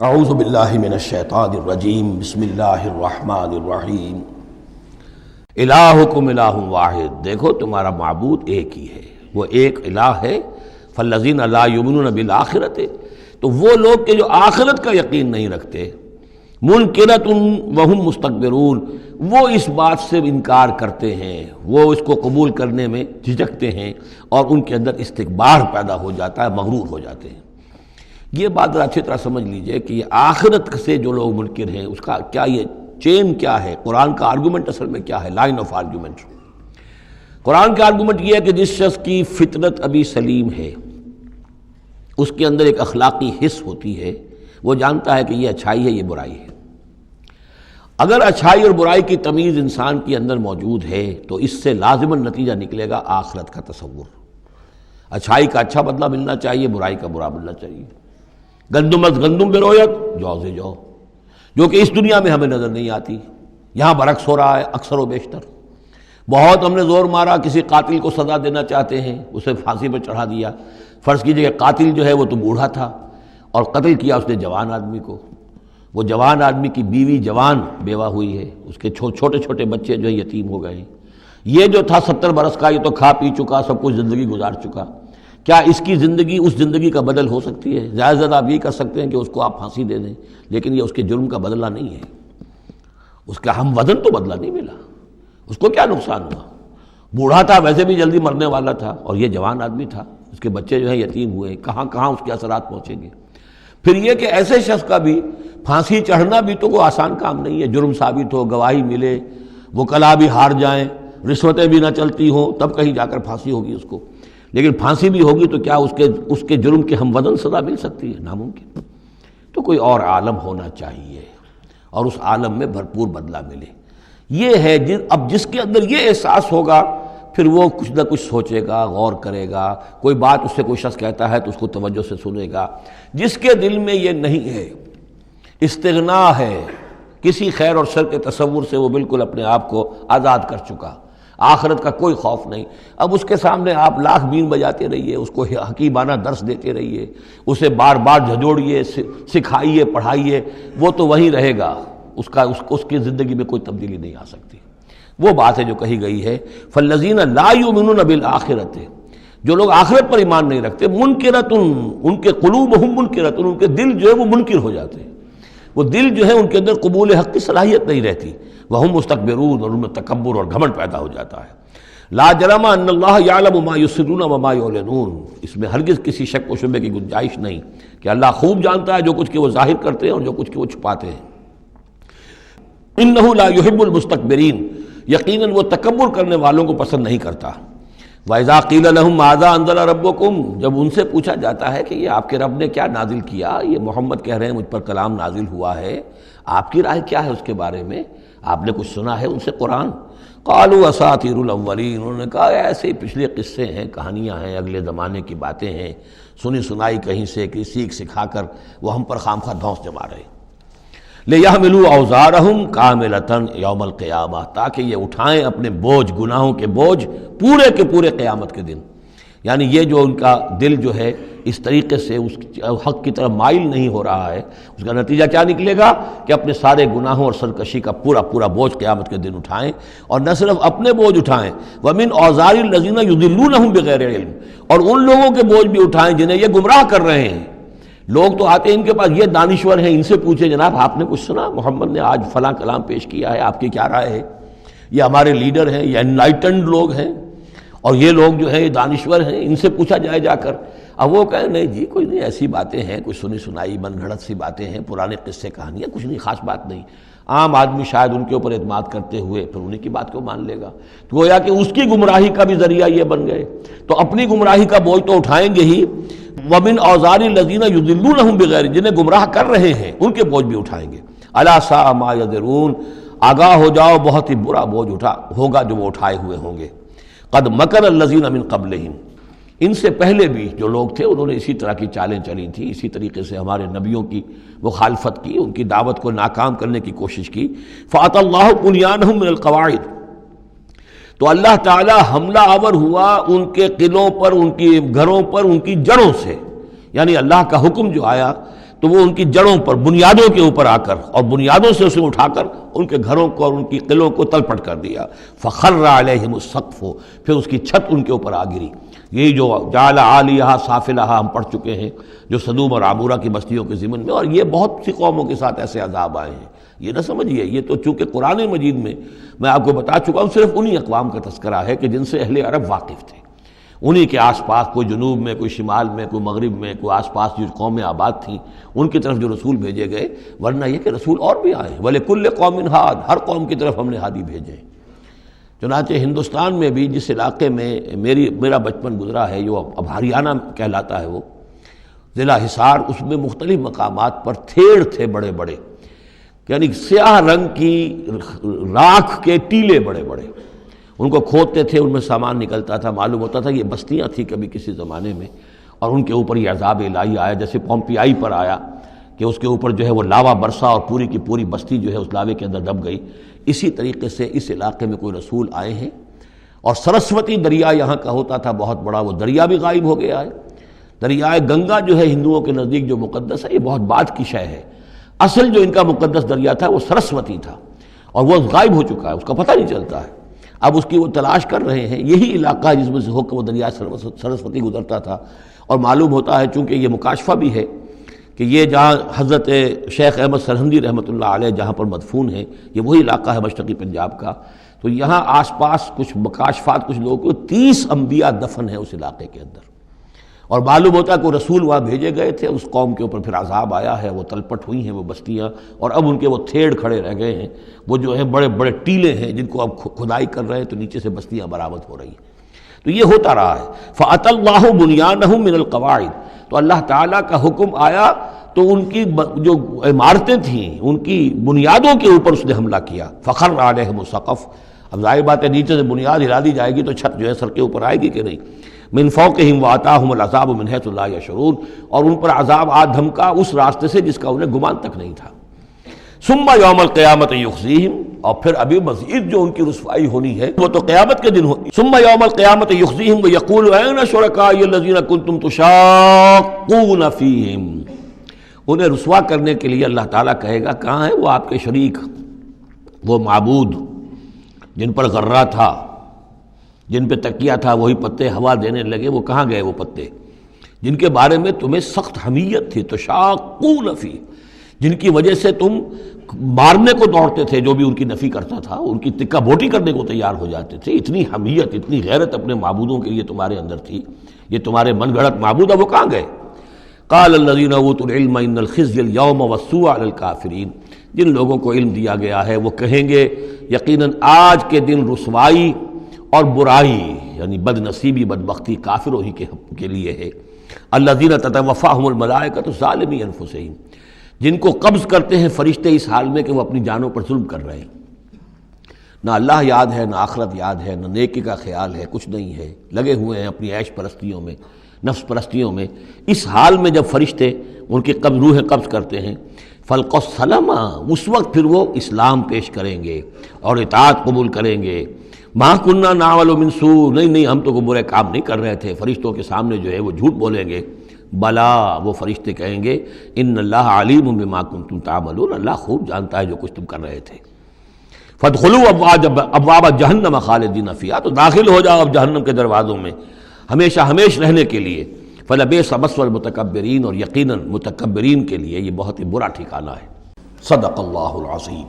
اعوذ باللہ من الشیطان الرجیم بسم اللہ الرحمن الرحیم الہکم الہ واحد، دیکھو تمہارا معبود ایک ہی ہے، وہ ایک الہ ہے۔ فالذین لا یؤمنون بالآخرۃ، تو وہ لوگ کہ جو آخرت کا یقین نہیں رکھتے، منکرۃ وہم مستکبرون، وہ اس بات سے انکار کرتے ہیں، وہ اس کو قبول کرنے میں جھجکتے ہیں اور ان کے اندر استکبار پیدا ہو جاتا ہے، مغرور ہو جاتے ہیں۔ یہ بات ذرا اچھی طرح سمجھ لیجئے کہ یہ آخرت سے جو لوگ منکر ہیں اس کا کیا یہ چین کیا ہے، قرآن کا آرگومنٹ اصل میں کیا ہے، لائن آف آرگومنٹ۔ قرآن کا آرگومنٹ یہ ہے کہ جس شخص کی فطرت ابھی سلیم ہے، اس کے اندر ایک اخلاقی حس ہوتی ہے، وہ جانتا ہے کہ یہ اچھائی ہے، یہ برائی ہے۔ اگر اچھائی اور برائی کی تمیز انسان کے اندر موجود ہے تو اس سے لازماً نتیجہ نکلے گا آخرت کا تصور۔ اچھائی کا اچھا بدلہ ملنا چاہیے، برائی کا برا ملنا چاہیے۔ گندم از گندم برویت جو سے جو، جو کہ اس دنیا میں ہمیں نظر نہیں آتی، یہاں برعکس ہو رہا ہے اکثر و بیشتر۔ بہت ہم نے زور مارا، کسی قاتل کو سزا دینا چاہتے ہیں، اسے پھانسی پر چڑھا دیا۔ فرض کیجئے کہ قاتل جو ہے وہ تو بوڑھا تھا اور قتل کیا اس نے جوان آدمی کو، وہ جوان آدمی کی بیوی جوان بیوہ ہوئی ہے، اس کے چھوٹے چھوٹے بچے جو ہیں یتیم ہو گئے ہیں۔ یہ جو تھا 70 برس کا، یہ تو کھا پی چکا، سب کچھ زندگی گزار چکا۔ کیا اس کی زندگی اس زندگی کا بدل ہو سکتی ہے؟ زیادہ زیادہ آپ یہ کر سکتے ہیں کہ اس کو آپ پھانسی دے دیں، لیکن یہ اس کے جرم کا بدلہ نہیں ہے، اس کا ہم وزن تو بدلہ نہیں ملا۔ اس کو کیا نقصان ہوا؟ بوڑھا تھا، ویسے بھی جلدی مرنے والا تھا، اور یہ جوان آدمی تھا، اس کے بچے جو ہیں یتیم ہوئے، کہاں کہاں اس کے اثرات پہنچیں گے۔ پھر یہ کہ ایسے شخص کا بھی پھانسی چڑھنا بھی تو کوئی آسان کام نہیں ہے، جرم ثابت ہو، گواہی ملے، وکلاء بھی ہار جائیں، رشوتیں بھی نہ چلتی ہوں، تب کہیں جا کر پھانسی ہوگی اس کو۔ لیکن پھانسی بھی ہوگی تو کیا اس کے جرم کے ہم وزن سزا مل سکتی ہے؟ ناممکن۔ تو کوئی اور عالم ہونا چاہیے اور اس عالم میں بھرپور بدلہ ملے۔ یہ ہے اب جس کے اندر یہ احساس ہوگا، پھر وہ کچھ نہ کچھ سوچے گا، غور کرے گا، کوئی بات اس سے کوئی شخص کہتا ہے تو اس کو توجہ سے سنے گا۔ جس کے دل میں یہ نہیں ہے، استغنا ہے، کسی خیر اور شر کے تصور سے وہ بالکل اپنے آپ کو آزاد کر چکا، آخرت کا کوئی خوف نہیں۔ اب اس کے سامنے آپ لاکھ بین بجاتے رہیے، اس کو حکیمانہ درس دیتے رہیے، اسے بار بار جھنجھوڑیے، سکھائیے، پڑھائیے، وہ تو وہیں رہے گا، اس کی زندگی میں کوئی تبدیلی نہیں آ سکتی۔ وہ بات ہے جو کہی گئی ہے فالذین لا یؤمنون بالآخرۃ، جو لوگ آخرت پر ایمان نہیں رکھتے، منکرۃ، ان کے قلوبہم منکرۃ، ان کے دل جو ہے وہ منکر ہو جاتے ہیں، وہ دل جو ہے ان کے اندر قبول حق کی صلاحیت نہیں رہتی، وہم مستکبرون، اور ان میں تکبر اور گھمنڈ پیدا ہو جاتا ہے۔ لا جرم ان اللہ یعلم ما یسرون وما یعلنون، اس میں ہرگز کسی شک و شبہ کی گنجائش نہیں کہ اللہ خوب جانتا ہے جو کچھ کہ وہ ظاہر کرتے ہیں اور جو کچھ کہ وہ چھپاتے ہیں۔ انہ لا یحب المستکبرین، یقیناً وہ تکبر کرنے والوں کو پسند نہیں کرتا۔ وَإِذَا قِيلَ لَهُمْ مَاذَا أَنزَلَ رَبُّكُمْ، جب ان سے پوچھا جاتا ہے کہ یہ آپ کے رب نے کیا نازل کیا، یہ محمد کہہ رہے ہیں مجھ پر کلام نازل ہوا ہے، آپ کی رائے کیا ہے اس کے بارے میں، آپ نے کچھ سنا ہے ان سے قرآن؟ قالوا اساطیر الاولین، انہوں نے کہا ایسے ہی پچھلے قصے ہیں، کہانیاں ہیں، اگلے زمانے کی باتیں ہیں، سنی سنائی کہیں سے کہ سیکھ سکھا کر وہ ہم پر خامخواہ دھونس جما رہے ہیں۔ لِيَحْمِلُوا أَوْزَارَهُمْ كَامِلَةً يَوْمَ الْقِيَامَةِ، تاکہ یہ اٹھائیں اپنے بوجھ، گناہوں کے بوجھ پورے کے پورے قیامت کے دن۔ یعنی یہ جو ان کا دل جو ہے اس طریقے سے اس حق کی طرف مائل نہیں ہو رہا ہے، اس کا نتیجہ کیا نکلے گا کہ اپنے سارے گناہوں اور سرکشی کا پورا پورا بوجھ قیامت کے دن اٹھائیں، اور نہ صرف اپنے بوجھ اٹھائیں، وَمِنْ أَوْزَارِ الَّذِينَ يُضِلُّونَهُمْ بِغَيْرِ عِلْمٍ، اور ان لوگوں کے بوجھ بھی اٹھائیں جنہیں یہ گمراہ کر رہے ہیں۔ لوگ تو آتے ہیں ان کے پاس، یہ دانشور ہیں، ان سے پوچھیں جناب آپ نے کچھ سنا، محمد نے آج فلاں کلام پیش کیا ہے، آپ کی کیا رائے ہے؟ یہ ہمارے لیڈر ہیں، یہ انلائٹنڈ لوگ ہیں، اور یہ لوگ جو ہیں یہ دانشور ہیں، ان سے پوچھا جائے جا کر۔ اب وہ کہیں نہیں جی کوئی نہیں، ایسی باتیں ہیں، کچھ سنی سنائی من گھڑت سی باتیں ہیں، پرانے قصے کہانیاں، کچھ نہیں، خاص بات نہیں۔ عام آدمی شاید ان کے اوپر اعتماد کرتے ہوئے پھر انہیں کی بات کو مان لے گا، تو گویا کہ اس کی گمراہی کا بھی ذریعہ یہ بن گئے، تو اپنی گمراہی کا بوجھ تو اٹھائیں گے ہی، وَمِنْ أَوْزَارِ الَّذِينَ يُضِلُّونَهُمْ بِغَيْرِ، جنہیں گمراہ کر رہے ہیں ان کے بوجھ بھی اٹھائیں گے۔ أَلَا سَاءَ مَا يَزِرُونَ، آگاہ ہو جاؤ بہت ہی برا بوجھ ہوگا جو وہ اٹھائے ہوئے ہوں گے۔ قَدْ مَكَرَ الَّذِينَ مِنْ قَبْلِهِمْ، ان سے پہلے بھی جو لوگ تھے انہوں نے اسی طرح کی چالیں چلی تھیں، اسی طریقے سے ہمارے نبیوں کی مخالفت کی، ان کی دعوت کو ناکام کرنے کی کوشش کی۔ فَأَتَى اللَّهُ بُنْيَانَهُم مِّنَ الْقَوَاعِدِ، تو اللہ تعالی حملہ آور ہوا ان کے قلعوں پر، ان کی گھروں پر، ان کی جڑوں سے، یعنی اللہ کا حکم جو آیا تو وہ ان کی جڑوں پر بنیادوں کے اوپر آ کر اور بنیادوں سے اسے اٹھا کر ان کے گھروں کو اور ان کی قلعوں کو تلپٹ کر دیا. فخر علیہم السقف، پھر اس کی چھت ان کے اوپر آ گری. یہی جو جعل عالیہا سافلہا ہم پڑھ چکے ہیں جو سدوم اور عمورہ کی بستیوں کے ضمن میں، اور یہ بہت سی قوموں کے ساتھ ایسے عذاب آئے ہیں. یہ نہ سمجھیے، یہ تو چونکہ قرآن مجید میں آپ کو بتا چکا ہوں صرف انہی اقوام کا تذکرہ ہے کہ جن سے اہل عرب واقف تھے، انہی کے آس پاس، کوئی جنوب میں، کوئی شمال میں، کوئی مغرب میں، کوئی آس پاس جو قومیں آباد تھیں ان کی طرف جو رسول بھیجے گئے. ورنہ یہ کہ رسول اور بھی آئے، وَلِكُلِّ قَوْمٍ ہاد، ہر قوم کی طرف ہم نے ہادی بھیجے. چنانچہ ہندوستان میں بھی جس علاقے میں میرا بچپن گزرا ہے، جو اب ہریانہ کہلاتا ہے، وہ ضلع حصار، اس میں مختلف مقامات پر تھیڑ تھے بڑے بڑے، یعنی سیاہ رنگ کی راکھ کے ٹیلے بڑے بڑے، ان کو کھودتے تھے، ان میں سامان نکلتا تھا. معلوم ہوتا تھا یہ بستیاں تھیں کبھی کسی زمانے میں، اور ان کے اوپر یہ عذاب الہی آیا جیسے پومپیائی پر آیا کہ اس کے اوپر جو ہے وہ لاوا برسا اور پوری کی پوری بستی جو ہے اس لاوے کے اندر دب گئی. اسی طریقے سے اس علاقے میں کوئی رسول آئے ہیں، اور سرسوتی دریا یہاں کا ہوتا تھا بہت بڑا، وہ دریا بھی غائب ہو گیا ہے. دریائے گنگا جو ہے ہندوؤں کے نزدیک جو مقدس ہے، یہ بہت بعد کی شے ہے. اصل جو ان کا مقدس دریا تھا وہ سرسوتی تھا، اور وہ غائب ہو چکا ہے، اس کا پتہ نہیں چلتا ہے. اب اس کی وہ تلاش کر رہے ہیں. یہی علاقہ ہے جس میں سے ہو کر وہ دریا سرسوتی گزرتا تھا. اور معلوم ہوتا ہے چونکہ یہ مکاشفہ بھی ہے کہ یہ جہاں حضرت شیخ احمد سرہندی رحمۃ اللہ علیہ جہاں پر مدفون ہیں، یہ وہی علاقہ ہے مشرقی پنجاب کا. تو یہاں آس پاس کچھ مکاشفات، کچھ لوگوں کو 30 انبیاء دفن ہیں اس علاقے کے اندر. اور معلوم ہوتا ہے کہ رسول وہاں بھیجے گئے تھے، اس قوم کے اوپر پھر عذاب آیا ہے، وہ تلپٹ ہوئی ہیں وہ بستیاں، اور اب ان کے وہ تھیڑ کھڑے رہ گئے ہیں. وہ جو ہیں بڑے بڑے ٹیلے ہیں جن کو اب کھدائی کر رہے ہیں تو نیچے سے بستیاں برآمد ہو رہی ہیں. تو یہ ہوتا رہا ہے. فَأَتَى اللَّهُ بُنْيَانَهُم مِّنَ الْقَوَاعِدِ، تو اللہ تعالیٰ کا حکم آیا تو ان کی جو عمارتیں تھیں ان کی بنیادوں کے اوپر اس نے حملہ کیا. فَخَرَّ عَلَيْهِمُ السَّقْفُ، اب ظاہر بات ہے نیچے سے بنیاد ہلا دی جائے گی تو چھت جو ہے سر کے اوپر آئے گی کہ نہیں. من فوقہم وآتاہم العذاب من حیث لا یشعرون، اور ان پر عذاب آ دھمکا اس راستے سے جس کا انہیں گمان تک نہیں تھا. ثم یوم القیامت یخزیہم، اور پھر ابھی مزید جو ان کی رسوائی ہونی ہے وہ تو قیامت کے دن ہوگی. ثم یوم القیامت یخزیہم ویقول این شرکائی الذین کنتم تشاقون فیہم، انہیں رسوا کرنے کے لیے اللہ تعالیٰ کہے گا کہاں ہے وہ آپ کے شریک، وہ معبود جن پر غرہ تھا، جن پہ تکیہ تھا، وہی پتے ہوا دینے لگے، وہ کہاں گئے وہ پتے جن کے بارے میں تمہیں سخت حمیت تھی. تشاقون فی، جن کی وجہ سے تم مارنے کو دوڑتے تھے، جو بھی ان کی نفی کرتا تھا ان کی تکہ بوٹی کرنے کو تیار ہو جاتے تھے. اتنی حمیت، اتنی غیرت اپنے معبودوں کے لیے تمہارے اندر تھی. یہ تمہارے من گھڑت معبود اب وہ کہاں گئے؟ قال الذین اوتوا العلم ان الخزي اليوم والسوء علی الکافرین، جن لوگوں کو علم دیا گیا ہے وہ کہیں گے یقیناً آج کے دن رسوائی اور برائی یعنی بد نصیبی بدبختی کافروں ہی کے لیے ہے. الذین تتوفاہم الملائکۃ ظالمی انفسہم، جن کو قبض کرتے ہیں فرشتے اس حال میں کہ وہ اپنی جانوں پر ظلم کر رہے ہیں. نہ اللہ یاد ہے، نہ آخرت یاد ہے، نہ نیکی کا خیال ہے، کچھ نہیں ہے، لگے ہوئے ہیں اپنی عیش پرستیوں میں، نفس پرستیوں میں. اس حال میں جب فرشتے ان کی روحیں قبض کرتے ہیں، فلق السلامہ، اس وقت پھر وہ اسلام پیش کریں گے اور اطاعت قبول کریں گے. ما کننا نعمل من سوء، نہیں ہم تو کوئی برے کام نہیں کر رہے تھے. فرشتوں کے سامنے جو ہے وہ جھوٹ بولیں گے. بلا، وہ فرشتے کہیں گے ان اللہ علیم بما کنتم تعملون، اللہ خوب جانتا ہے جو کچھ تم کر رہے تھے. فادخلوا ابواب جہنم خالدین فیہا، تو داخل ہو جاؤ اب جہنم کے دروازوں میں ہمیشہ ہمیش رہنے کے لیے. فلبئس مثوى المتکبرین، اور یقیناً متکبرین کے لیے یہ بہت ہی برا ٹھکانہ ہے. صدق اللہ العظیم.